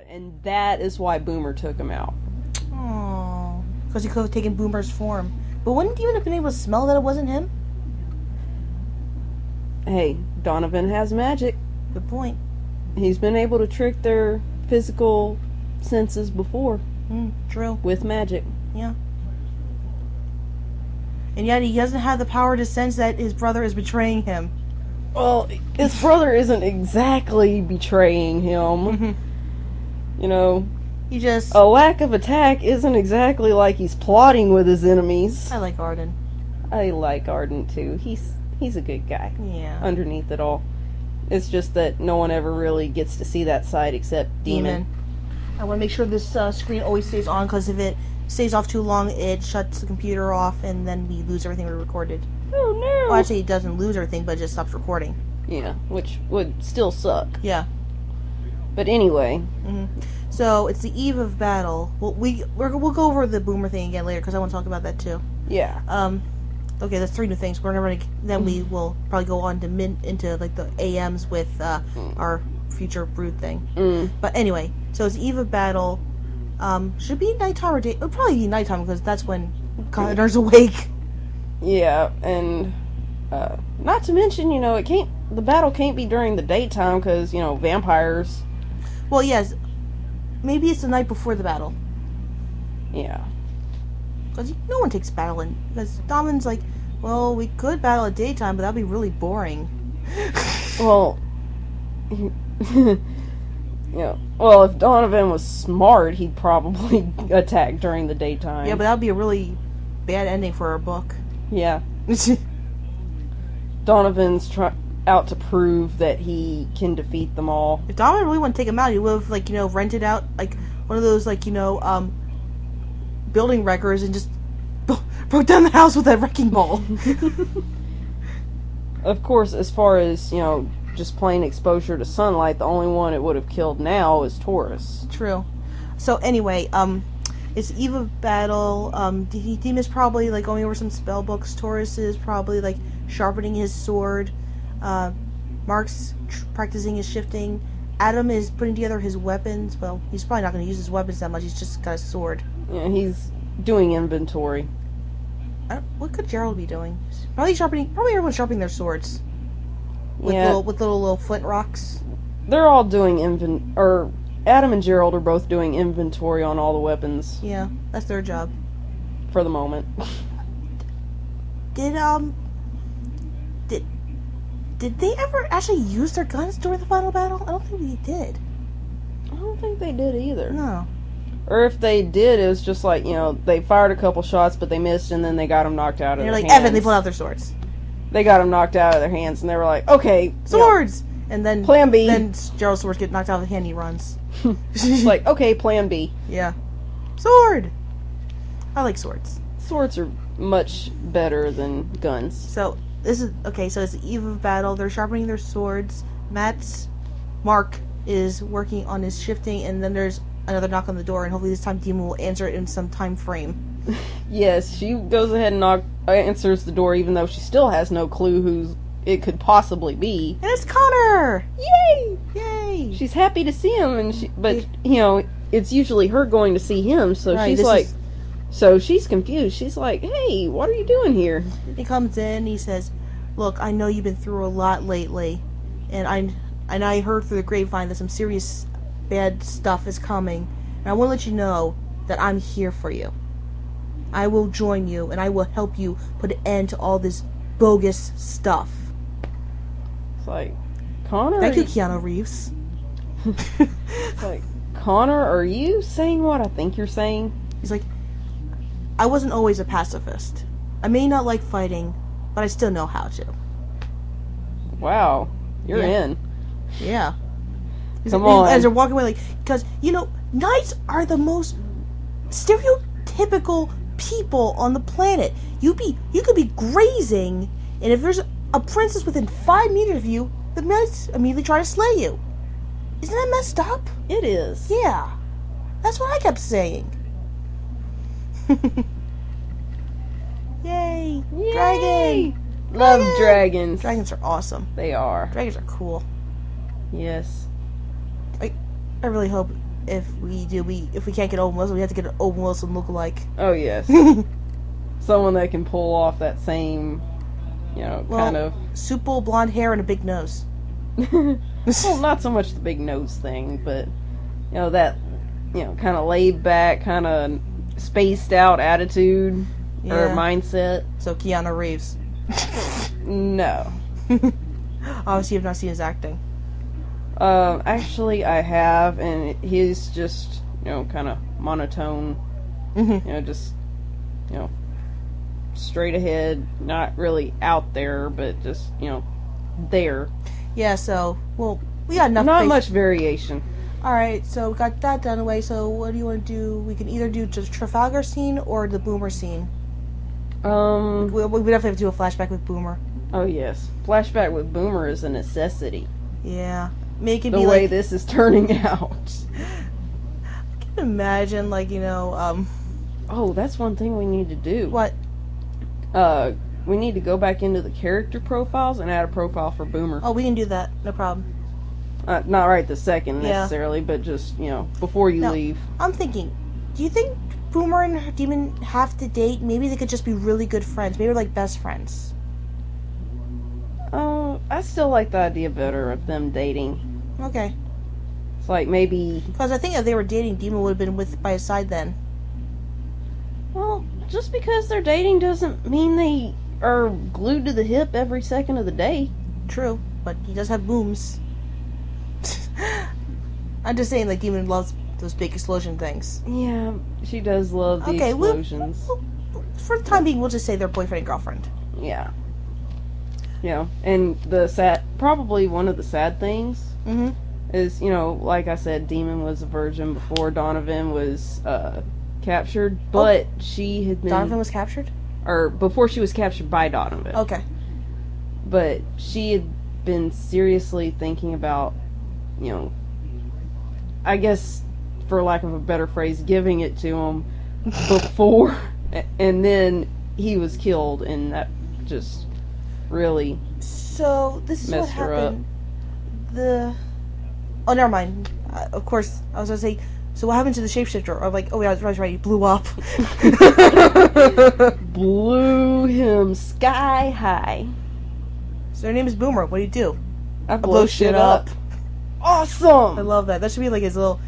And that is why Boomer took him out. Oh, because he could have taken Boomer's form. But wouldn't he even have been able to smell that it wasn't him? Hey, Donovan has magic. Good point. He's been able to trick their physical senses before. True. With magic. Yeah. And yet he doesn't have the power to sense that his brother is betraying him. Well, his brother isn't exactly betraying him. You know, He just... a lack of attack isn't exactly like he's plotting with his enemies. I like Arden. I like Arden too. He's a good guy. Yeah. Underneath it all. It's just that no one ever really gets to see that side except Demon. I want to make sure this screen always stays on, because if it stays off too long, it shuts the computer off, and then we lose everything we recorded. Oh no! Well, actually, it doesn't lose everything, but it just stops recording. Yeah, which would still suck. Yeah. But anyway. So, it's the eve of battle. We'll go over the Boomer thing again later, because I want to talk about that too. Yeah. Okay, there's 3 new things. Then we will probably go on to into like the AMs with our future brood thing. But anyway, so it's eve of battle. Should be nighttime or day? It'll probably be nighttime, because that's when Connor's awake. Yeah, and not to mention, the battle can't be during the daytime because, vampires. Well, yes. Maybe it's the night before the battle. Yeah. Because no one takes battle in... Because Donovan's like, well, we could battle at daytime, but that'd be really boring. Well... well, if Donovan was smart, he'd probably attack during the daytime. Yeah, but that'd be a really bad ending for our book. Yeah. Donovan's out to prove that he can defeat them all. If Donovan really wanted to take him out, he would have, rented out, one of those, building wreckers and just broke down the house with that wrecking ball. Of course, as far as, just plain exposure to sunlight, the only one it would have killed now is Taurus. True. So, anyway, it's eve of battle. Demon's probably, going over some spell books. Taurus is probably, sharpening his sword. Mark's practicing his shifting. Adam is putting together his weapons. Well, he's probably not going to use his weapons that much. He's just got a sword. Yeah, he's doing inventory. What could Gerald be doing? Probably everyone's sharpening their swords. With little flint rocks. They're all doing Adam and Gerald are both doing inventory on all the weapons. Yeah, that's their job. For the moment. Did they ever actually use their guns during the final battle? I don't think they did. I don't think they did either. No. Or if they did, it was just they fired a couple shots, but they missed, and then they got them knocked out of their hands. Evan, they pulled out their swords. They got them knocked out of their hands, and they were like, okay. Swords! And then... Plan B. Then Gerald's swords get knocked out of the hand, and he runs. Okay, plan B. Yeah. Sword! I like swords. Swords are much better than guns. So it's the eve of battle. They're sharpening their swords. Mark is working on his shifting, and then there's another knock on the door, and hopefully this time Demon will answer it in some time frame. Yes, she goes ahead and answers the door, even though she still has no clue who it could possibly be. And it's Connor! Yay! Yay! She's happy to see him, but it's usually her going to see him, so right, so she's confused. She's like, hey, what are you doing here? He comes in, he says, look, I know you've been through a lot lately, and I heard through the grapevine that some serious bad stuff is coming, and I want to let you know that I'm here for you. I will join you, and I will help you put an end to all this bogus stuff. It's like, Connor... Thank you, Keanu Reeves. It's like, Connor, are you saying what I think you're saying? He's like, I wasn't always a pacifist. I may not like fighting, but I still know how to. Wow. You're in. Yeah. Come on. As they're walking away, because, knights are the most stereotypical people on the planet. You could be grazing, and if there's a princess within 5 meters of you, the knights immediately try to slay you. Isn't that messed up? It is. Yeah. That's what I kept saying. Yay! Yay! Dragon! Love dragons. Dragons are awesome. They are. Dragons are cool. Yes. I really hope if we can't get Owen Wilson, we have to get an Owen Wilson lookalike. Oh yes. Someone that can pull off that same, kind of supple blonde hair and a big nose. Well, not so much the big nose thing, but that kind of laid back, kind of spaced out attitude or mindset. So Keanu Reeves. No. Obviously, you've not seen his acting. Actually, I have, and he's just kind of monotone. Just straight ahead, not really out there, but just there. Yeah. So, we got enough. Not much variation. All right, so we got that done away. So what do you want to do? We can either do the Trafalgar scene or the Boomer scene. We definitely have to do a flashback with Boomer. Oh yes, flashback with Boomer is a necessity. Yeah, make it the be way like, this is turning out. I can imagine, Oh, that's one thing we need to do. What? We need to go back into the character profiles and add a profile for Boomer. Oh, we can do that. No problem. Not right this second necessarily, but just before you leave. I'm thinking, do you think Boomer and Demon have to date? Maybe they could just be really good friends. Maybe like best friends. I still like the idea better of them dating. Okay. It's like maybe because I think if they were dating, Demon would have been by his side then. Well, just because they're dating doesn't mean they are glued to the hip every second of the day. True, but he does have booms. I'm just saying, Demon loves those big explosion things. Yeah, she does love the explosions. For the time being, we'll just say they're boyfriend and girlfriend. Yeah. And probably one of the sad things is, like I said, Demon was a virgin before Donovan was captured, but she had been... Donovan was captured? Or before she was captured by Donovan. Okay. But she had been seriously thinking about, I guess, for lack of a better phrase, giving it to him before, and then he was killed, and that just really So, this is what happened. Oh, never mind. Of course, I was going to say, so what happened to the shapeshifter? I'm like, oh yeah, I was right, he blew up. Blew him sky high. So their name is Boomer. What do you do? I blow shit up. Awesome! I love that. That should be like his little...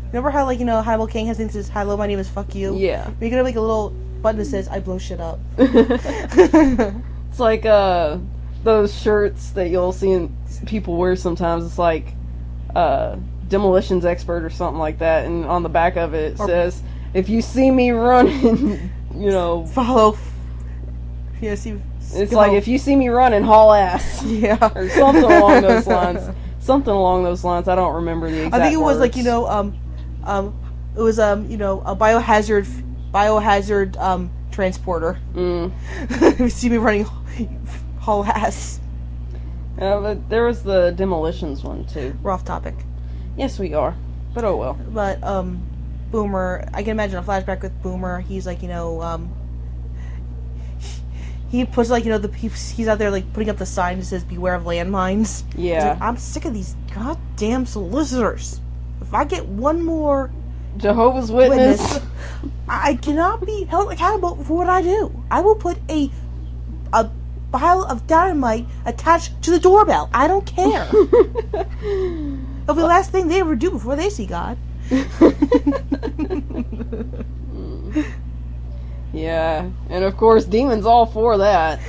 Remember how, Hannibal King has things that says, hello, my name is fuck you? Yeah. We could have, a little button that says, I blow shit up. It's like, those shirts that you'll see people wear sometimes. It's like, demolitions expert or something like that, and on the back of it says, if you see me running, follow. Yeah, see... It's like, if you see me running, haul ass. Yeah. Or something along those lines. Something along those lines. I don't remember the exact I think it was words. It was a biohazard transporter. If you see me running, haul ass. But there was the demolitions one too. We're off topic. Yes, we are. But oh well. But Boomer, I can imagine a flashback with Boomer. He's he puts he's out there putting up the sign that says "Beware of landmines." Yeah. I'm sick of these goddamn solicitors. If I get one more Jehovah's Witness, I cannot be held accountable for what I do. I will put a pile of dynamite attached to the doorbell. I don't care. It'll be the last thing they ever do before they see God. Yeah, and of course, Demon's all for that.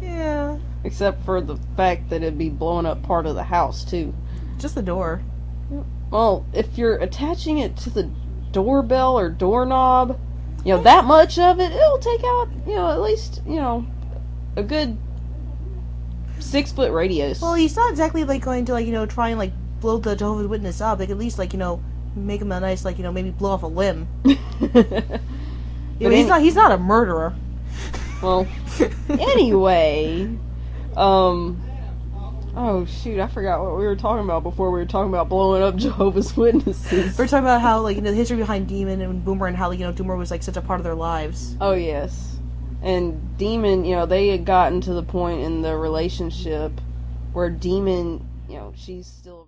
Yeah. Except for the fact that it'd be blowing up part of the house, too. Just the door. Well, if you're attaching it to the doorbell or doorknob, that much of it, it'll take out, at least, a good 6-foot radius. Well, he's not exactly, going to, try and, blow the Jehovah's Witness up. They could at least, make him a nice, maybe blow off a limb. But he's not a murderer. Well, anyway, oh shoot, I forgot what we were talking about before we were talking about blowing up Jehovah's Witnesses. We're talking about how, the history behind Demon and Boomer and how, Boomer was, such a part of their lives. Oh, yes. And Demon, they had gotten to the point in the relationship where Demon, she's still...